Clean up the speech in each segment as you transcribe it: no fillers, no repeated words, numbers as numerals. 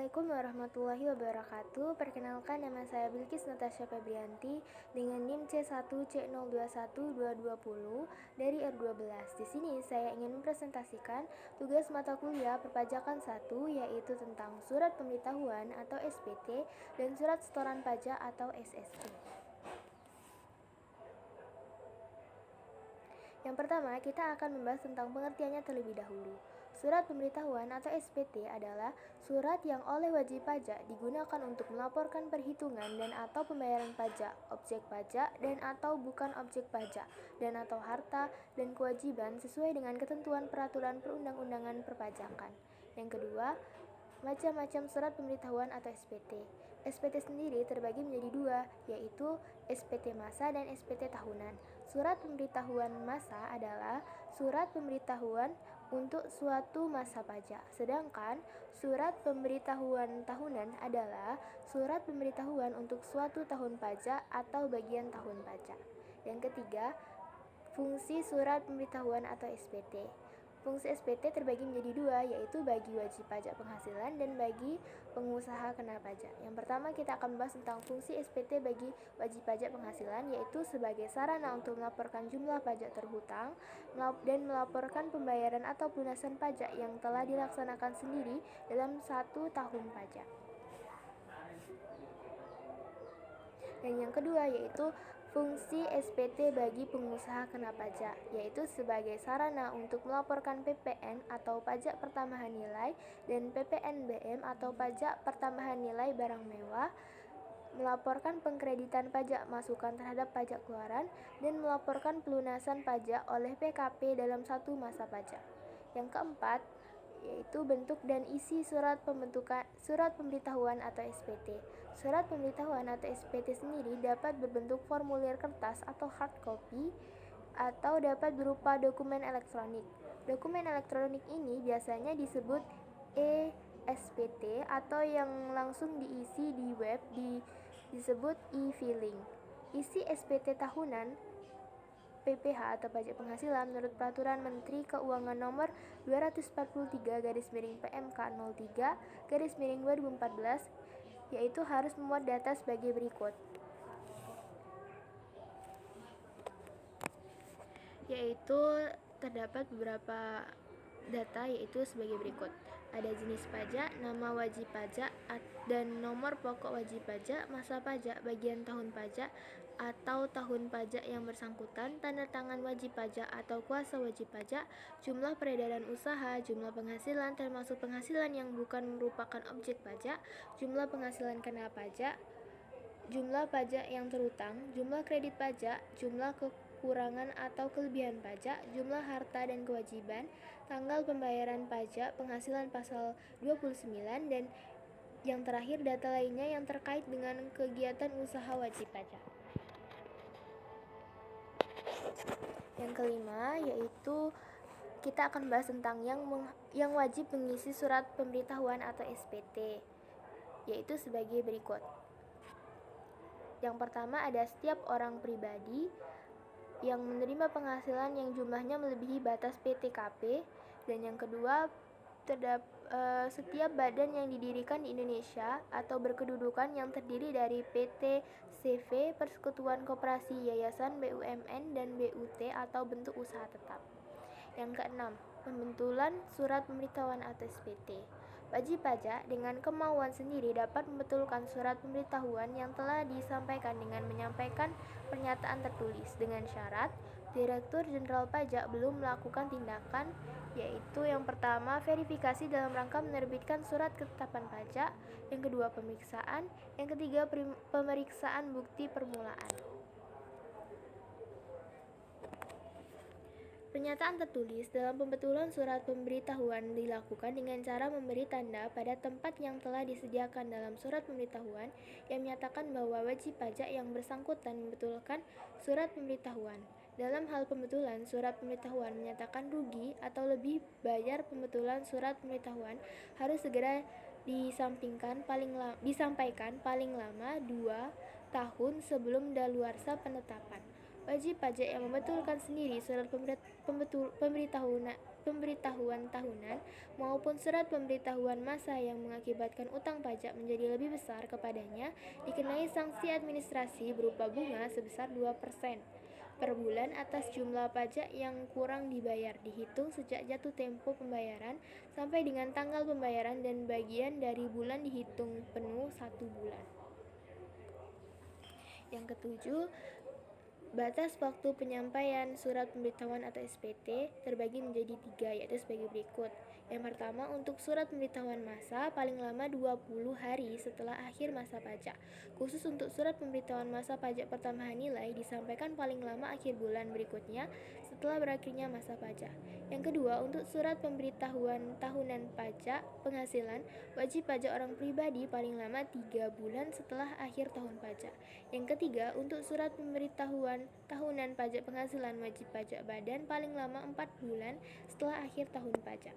Assalamualaikum warahmatullahi wabarakatuh. Perkenalkan, nama saya Bilqis Natasha Febrianti dengan NIM C1C021220 dari R12. Di sini saya ingin mempresentasikan tugas mata kuliah perpajakan 1, yaitu tentang surat pemberitahuan atau SPT dan surat setoran pajak atau SSP. Yang pertama, kita akan membahas tentang pengertiannya terlebih dahulu. Surat pemberitahuan atau SPT adalah surat yang oleh wajib pajak digunakan untuk melaporkan perhitungan dan atau pembayaran pajak, objek pajak dan atau bukan objek pajak, dan atau harta dan kewajiban sesuai dengan ketentuan peraturan perundang-undangan perpajakan. Yang kedua, macam-macam surat pemberitahuan atau SPT. SPT sendiri terbagi menjadi dua, yaitu SPT masa dan SPT tahunan. Surat pemberitahuan masa adalah surat pemberitahuan untuk suatu masa pajak, sedangkan surat pemberitahuan tahunan adalah surat pemberitahuan untuk suatu tahun pajak atau bagian tahun pajak. Yang ketiga, fungsi surat pemberitahuan atau SPT. Fungsi SPT terbagi menjadi dua, yaitu bagi wajib pajak penghasilan dan bagi pengusaha kena pajak. Yang pertama, kita akan membahas tentang fungsi SPT bagi wajib pajak penghasilan, yaitu sebagai sarana untuk melaporkan jumlah pajak terhutang dan melaporkan pembayaran atau pelunasan pajak yang telah dilaksanakan sendiri dalam satu tahun pajak. Dan yang kedua, yaitu fungsi SPT bagi pengusaha kena pajak, yaitu sebagai sarana untuk melaporkan PPN atau pajak pertambahan nilai dan PPNBM atau pajak pertambahan nilai barang mewah, melaporkan pengkreditan pajak masukan terhadap pajak keluaran, dan melaporkan pelunasan pajak oleh PKP dalam satu masa pajak. Yang keempat, yaitu bentuk dan isi surat pemberitahuan atau SPT. Surat pemberitahuan atau SPT sendiri dapat berbentuk formulir kertas atau hard copy atau dapat berupa dokumen elektronik. Dokumen elektronik ini biasanya disebut e-SPT atau yang langsung diisi di web disebut e-filing. Isi SPT tahunan PPH atau pajak penghasilan menurut Peraturan Menteri Keuangan Nomor 243/PMK 03/2014, yaitu harus memuat data sebagai berikut. Yaitu terdapat beberapa data, yaitu sebagai berikut. Ada jenis pajak, nama wajib pajak, dan nomor pokok wajib pajak, masa pajak, bagian tahun pajak atau tahun pajak yang bersangkutan, tanda tangan wajib pajak atau kuasa wajib pajak, jumlah peredaran usaha, jumlah penghasilan termasuk penghasilan yang bukan merupakan objek pajak, jumlah penghasilan kena pajak, jumlah pajak yang terutang, jumlah kredit pajak, jumlah kekurangan atau kelebihan pajak, jumlah harta dan kewajiban, tanggal pembayaran pajak penghasilan pasal 29, dan yang terakhir data lainnya yang terkait dengan kegiatan usaha wajib pajak. Yang kelima, yaitu kita akan bahas tentang yang wajib mengisi surat pemberitahuan atau SPT, yaitu sebagai berikut. Yang pertama, ada setiap orang pribadi yang menerima penghasilan yang jumlahnya melebihi batas PTKP, dan yang kedua, setiap badan yang didirikan di Indonesia atau berkedudukan yang terdiri dari PT, CV, Persekutuan Koperasi, Yayasan, BUMN, dan BUT atau bentuk usaha tetap. Yang keenam, pembetulan surat pemberitahuan atau SPT. Wajib pajak dengan kemauan sendiri dapat membetulkan surat pemberitahuan yang telah disampaikan dengan menyampaikan pernyataan tertulis, dengan syarat Direktur Jenderal Pajak belum melakukan tindakan, yaitu yang pertama, verifikasi dalam rangka menerbitkan surat ketetapan pajak, yang kedua, pemeriksaan, yang ketiga, pemeriksaan bukti permulaan. Pernyataan tertulis dalam pembetulan surat pemberitahuan dilakukan dengan cara memberi tanda pada tempat yang telah disediakan dalam surat pemberitahuan yang menyatakan bahwa wajib pajak yang bersangkutan membetulkan surat pemberitahuan. Dalam hal pembetulan surat pemberitahuan menyatakan rugi atau lebih bayar pembetulan surat pemberitahuan harus segera disampaikan paling lama 2 tahun sebelum daluarsa penetapan. Wajib pajak yang membetulkan sendiri surat pemberitahuan tahunan maupun surat pemberitahuan masa yang mengakibatkan utang pajak menjadi lebih besar kepadanya dikenai sanksi administrasi berupa bunga sebesar 2% per bulan atas jumlah pajak yang kurang dibayar, dihitung sejak jatuh tempo pembayaran sampai dengan tanggal pembayaran dan bagian dari bulan dihitung penuh 1 bulan. Yang ketujuh, batas waktu penyampaian surat pemberitahuan atau SPT terbagi menjadi 3, yaitu sebagai berikut. Yang pertama, untuk surat pemberitahuan masa paling lama 20 hari setelah akhir masa pajak. Khusus untuk surat pemberitahuan masa pajak pertambahan nilai disampaikan paling lama akhir bulan berikutnya setelah berakhirnya masa pajak. Yang kedua, untuk surat pemberitahuan tahunan pajak penghasilan wajib pajak orang pribadi paling lama 3 bulan setelah akhir tahun pajak. Yang ketiga, untuk surat pemberitahuan tahunan pajak penghasilan wajib pajak badan paling lama 4 bulan setelah akhir tahun pajak.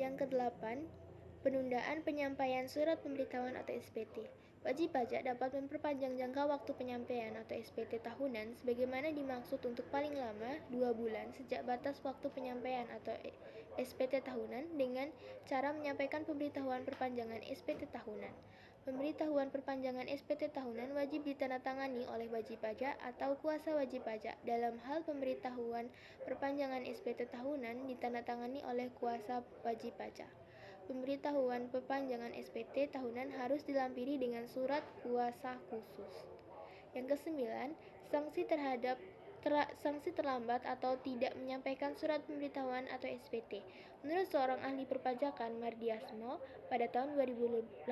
Yang kedelapan, penundaan penyampaian surat pemberitahuan atau SPT. Wajib pajak dapat memperpanjang jangka waktu penyampaian atau SPT tahunan sebagaimana dimaksud untuk paling lama 2 bulan sejak batas waktu penyampaian atau SPT tahunan dengan cara menyampaikan pemberitahuan perpanjangan SPT tahunan. Pemberitahuan perpanjangan SPT tahunan wajib ditandatangani oleh wajib pajak atau kuasa wajib pajak. Dalam hal pemberitahuan perpanjangan SPT tahunan ditandatangani oleh kuasa wajib pajak. Pemberitahuan perpanjangan SPT tahunan harus dilampiri dengan surat kuasa khusus. Yang kesembilan, sanksi terlambat atau tidak menyampaikan surat pemberitahuan atau SPT. Menurut seorang ahli perpajakan, Mardiasmo, pada tahun 2018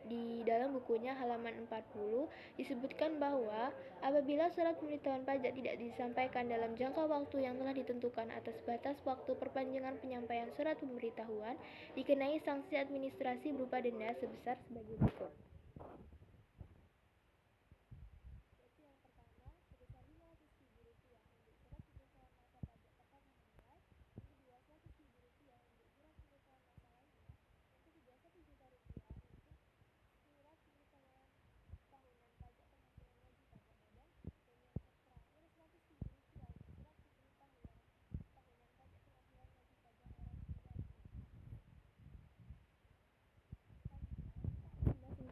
di dalam bukunya halaman 40 disebutkan bahwa apabila surat pemberitahuan pajak tidak disampaikan dalam jangka waktu yang telah ditentukan atas batas waktu perpanjangan penyampaian surat pemberitahuan, dikenai sanksi administrasi berupa denda sebesar sebagai berikut.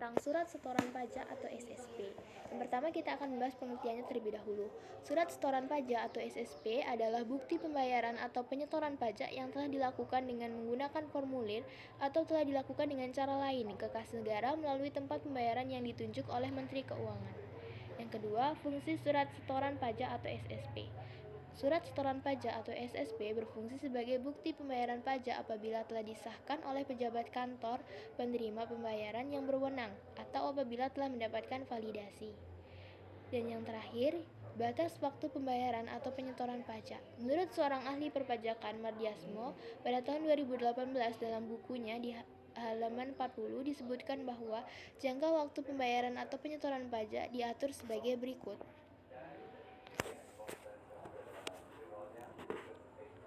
Tentang surat setoran pajak atau SSP. Yang pertama kita akan membahas pengertiannya terlebih dahulu. Surat setoran pajak atau SSP adalah bukti pembayaran atau penyetoran pajak yang telah dilakukan dengan menggunakan formulir atau telah dilakukan dengan cara lain ke kas negara melalui tempat pembayaran yang ditunjuk oleh Menteri Keuangan. Yang kedua, fungsi surat setoran pajak atau SSP. Surat setoran pajak atau SSP berfungsi sebagai bukti pembayaran pajak apabila telah disahkan oleh pejabat kantor penerima pembayaran yang berwenang atau apabila telah mendapatkan validasi. Dan yang terakhir, batas waktu pembayaran atau penyetoran pajak. Menurut seorang ahli perpajakan, Mardiasmo, pada tahun 2018 dalam bukunya di halaman 40 disebutkan bahwa jangka waktu pembayaran atau penyetoran pajak diatur sebagai berikut.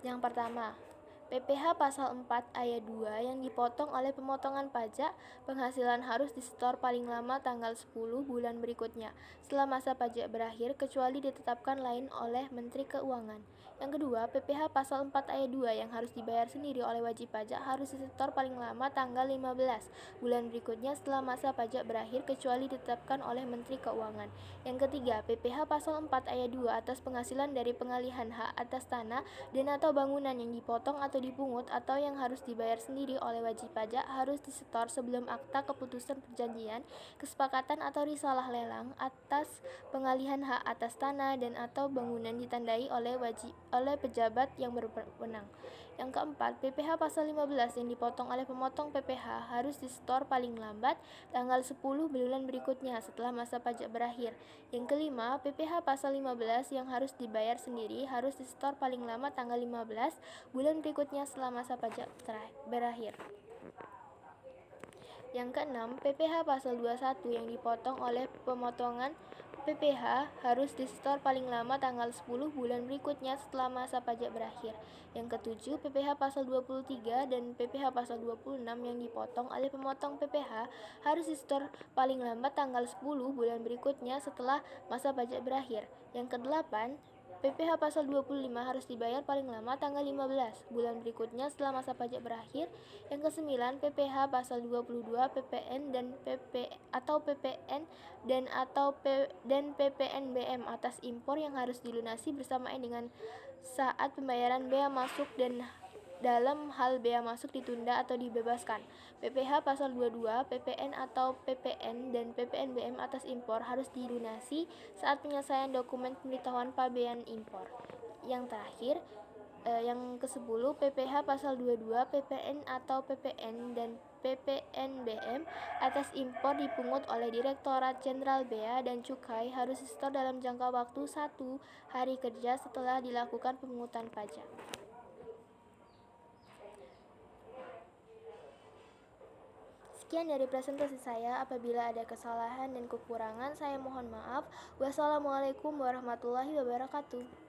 Yang pertama, PPh pasal 4 ayat 2 yang dipotong oleh pemotongan pajak penghasilan harus disetor paling lama tanggal 10 bulan berikutnya setelah masa pajak berakhir kecuali ditetapkan lain oleh Menteri Keuangan. Yang kedua, PPh pasal 4 ayat 2 yang harus dibayar sendiri oleh wajib pajak harus disetor paling lama tanggal 15 bulan berikutnya setelah masa pajak berakhir kecuali ditetapkan oleh Menteri Keuangan. Yang ketiga, PPh pasal 4 ayat 2 atas penghasilan dari pengalihan hak atas tanah dan atau bangunan yang dipotong atau dipungut atau yang harus dibayar sendiri oleh wajib pajak harus disetor sebelum akta keputusan perjanjian, kesepakatan atau risalah lelang atas pengalihan hak atas tanah dan atau bangunan ditandai oleh pejabat yang berwenang. Yang keempat, PPh pasal 15 yang dipotong oleh pemotong PPh harus disetor paling lambat tanggal 10 bulan berikutnya setelah masa pajak berakhir. Yang kelima, PPh pasal 15 yang harus dibayar sendiri harus disetor paling lama tanggal 15 bulan berikutnya setelah masa pajak berakhir. Yang keenam, PPh pasal 21 yang dipotong oleh pemotongan PPh harus disetor paling lama tanggal 10 bulan berikutnya setelah masa pajak berakhir. Yang ketujuh, PPh pasal 23 dan PPh pasal 26 yang dipotong oleh pemotong PPh harus disetor paling lambat tanggal 10 bulan berikutnya setelah masa pajak berakhir. Yang kedelapan, PPh pasal 25 harus dibayar paling lama tanggal 15 bulan berikutnya setelah masa pajak berakhir. Yang ke-9, PPh pasal 22, PPN dan PPN dan PPNBM atas impor yang harus dilunasi bersamaan dengan saat pembayaran bea masuk dan dalam hal bea masuk ditunda atau dibebaskan. PPh pasal 22, PPN atau PPN dan PPNBM atas impor harus dilunasi saat penyelesaian dokumen pemberitahuan pabean impor. Yang terakhir, yang ke-10, PPh pasal 22, PPN atau PPN dan PPNBM atas impor dipungut oleh Direktorat Jenderal Bea dan Cukai harus disetor dalam jangka waktu 1 hari kerja setelah dilakukan pemungutan pajak. Sekian dari presentasi saya. Apabila ada kesalahan dan kekurangan, saya mohon maaf. Wassalamualaikum warahmatullahi wabarakatuh.